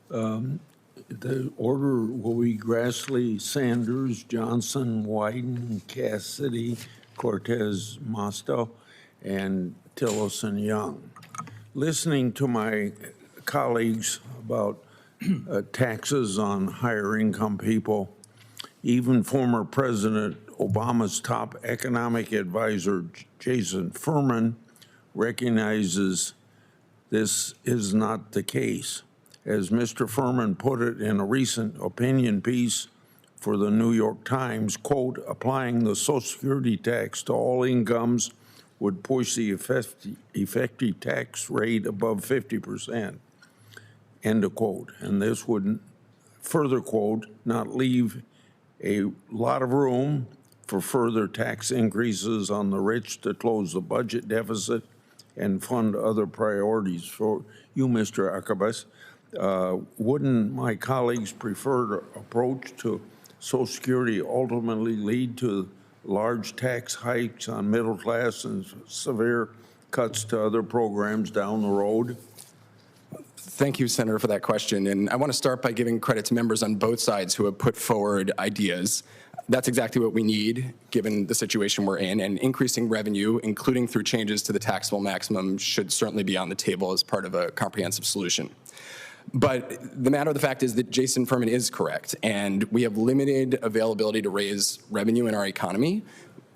The order will be Grassley, Sanders, Johnson, Wyden, Cassidy, Cortez, Mosto, and Tillerson Young. Listening to my colleagues about taxes on higher income people, even former President Obama's top economic advisor, Jason Furman, recognizes this is not the case. As Mr. Furman put it in a recent opinion piece for the New York Times, quote, applying the Social Security tax to all incomes would push the effective tax rate above 50%, end of quote. And this would, further quote, not leave a lot of room for further tax increases on the rich to close the budget deficit and fund other priorities. For you, Mr. Akabas, wouldn't my colleagues' preferred approach to Social Security ultimately lead to large tax hikes on middle class and severe cuts to other programs down the road? Thank you, Senator, for that question. And I want to start by giving credit to members on both sides who have put forward ideas. That's exactly what we need, given the situation we're in, and increasing revenue, including through changes to the taxable maximum, should certainly be on the table as part of a comprehensive solution. But the matter of the fact is that Jason Furman is correct, and we have limited availability to raise revenue in our economy.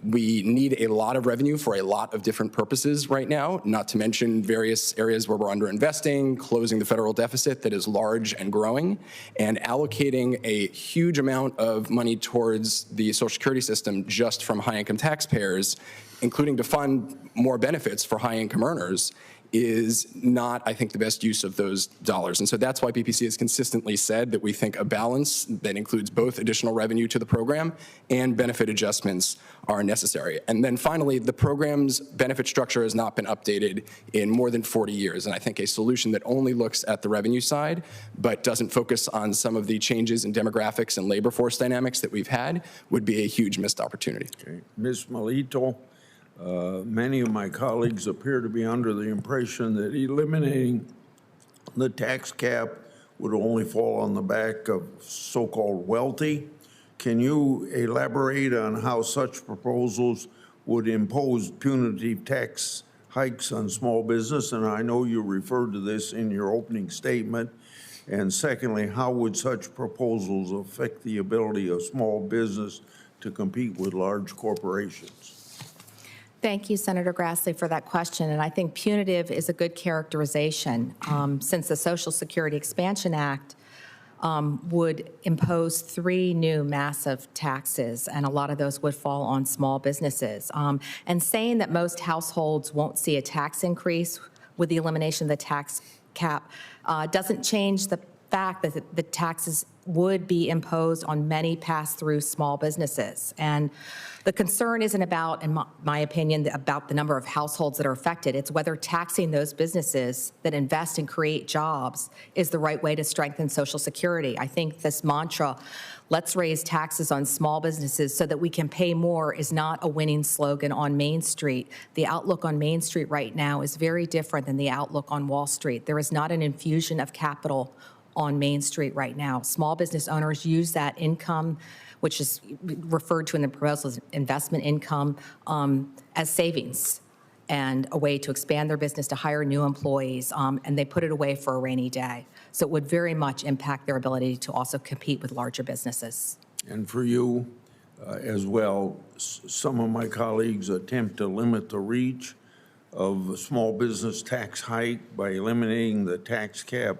We need a lot of revenue for a lot of different purposes right now, not to mention various areas where we're underinvesting, closing the federal deficit that is large and growing, and allocating a huge amount of money towards the Social Security system just from high-income taxpayers, including to fund more benefits for high-income earners, is not, I think, the best use of ththose dollars. And so that's why BPC has consistently said that we think a balance that includes both additional revenue to the program and benefit adjustments are necessary. And then finally, the program's benefit structure has not been updated in more than 40 years. And I think a solution that only looks at the revenue side but doesn't focus on some of the changes in demographics and labor force dynamics that we've had would be a huge missed opportunity. Okay. Ms. Milito, many of my colleagues appear to be under the impression that eliminating the tax cap would only fall on the back of so-called wealthy. Can you elaborate on how such proposals would impose punitive tax hikes on small business? And I know you referred to this in your opening statement. And secondly, how would such proposals affect the ability of small business to compete with large corporations? Thank you, Senator Grassley, for that question. And I think punitive is a good characterization, since the Social Security Expansion Act would impose 3 new massive taxes, and a lot of those would fall on small businesses. And saying that most households won't see a tax increase with the elimination of the tax cap doesn't change the fact that the taxes would be imposed on many pass-through small businesses. And the concern isn't about, in my opinion, about the number of households that are affected. It's whether taxing those businesses that invest and create jobs is the right way to strengthen Social Security. I think this mantra, let's raise taxes on small businesses so that we can pay more, is not a winning slogan on Main Street. The outlook on Main Street right now is very different than the outlook on Wall Street. There is not an infusion of capital on Main Street right now. Small business owners use that income, which is referred to in the proposal as investment income, as savings and a way to expand their business, to hire new employees, and they put it away for a rainy day. So it would very much impact their ability to also compete with larger businesses. And for you as well, some of my colleagues attempt to limit the reach of a small business tax hike by eliminating the tax cap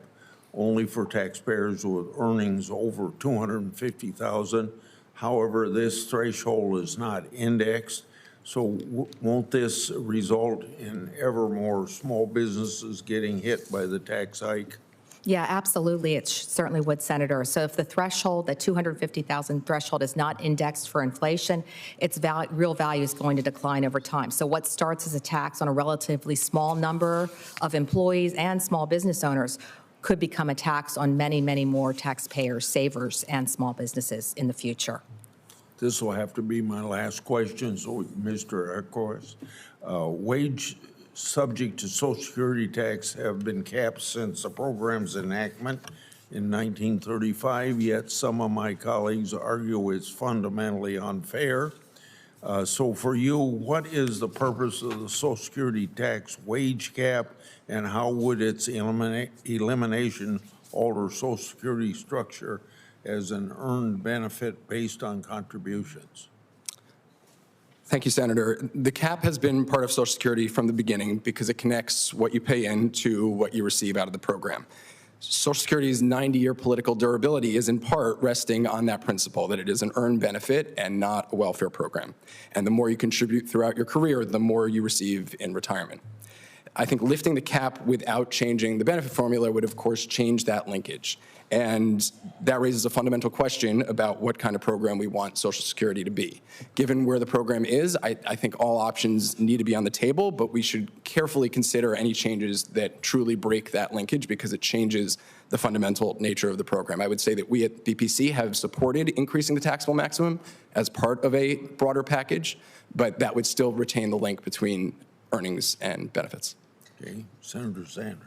only for taxpayers with earnings over $250,000. However, this threshold is not indexed. So won't this result in ever more small businesses getting hit by the tax hike? Yeah, absolutely. It certainly would, Senator. So if the threshold, the $250,000 threshold, is not indexed for inflation, its real value is going to decline over time. So what starts as a tax on a relatively small number of employees and small business owners could become a tax on many, many more taxpayers, savers, and small businesses in the future. This will have to be my last question. So, Mr. Akos, wage subject to Social Security tax have been capped since the program's enactment in 1935, yet some of my colleagues argue it's fundamentally unfair. So for you, what is the purpose of the Social Security tax wage cap, and how would its elimination alter Social Security structure as an earned benefit based on contributions? Thank you, Senator. The cap has been part of Social Security from the beginning because it connects what you pay in to what you receive out of the program. Social Security's 90-year political durability is in part resting on that principle, that it is an earned benefit and not a welfare program. And the more you contribute throughout your career, the more you receive in retirement. I think lifting the cap without changing the benefit formula would, of course, change that linkage. And that raises a fundamental question about what kind of program we want Social Security to be. Given where the program is, I think all options need to be on the table, but we should carefully consider any changes that truly break that linkage because it changes the fundamental nature of the program. I would say that we at BPC have supported increasing the taxable maximum as part of a broader package, but that would still retain the link between earnings and benefits. Okay, Senator Sanders.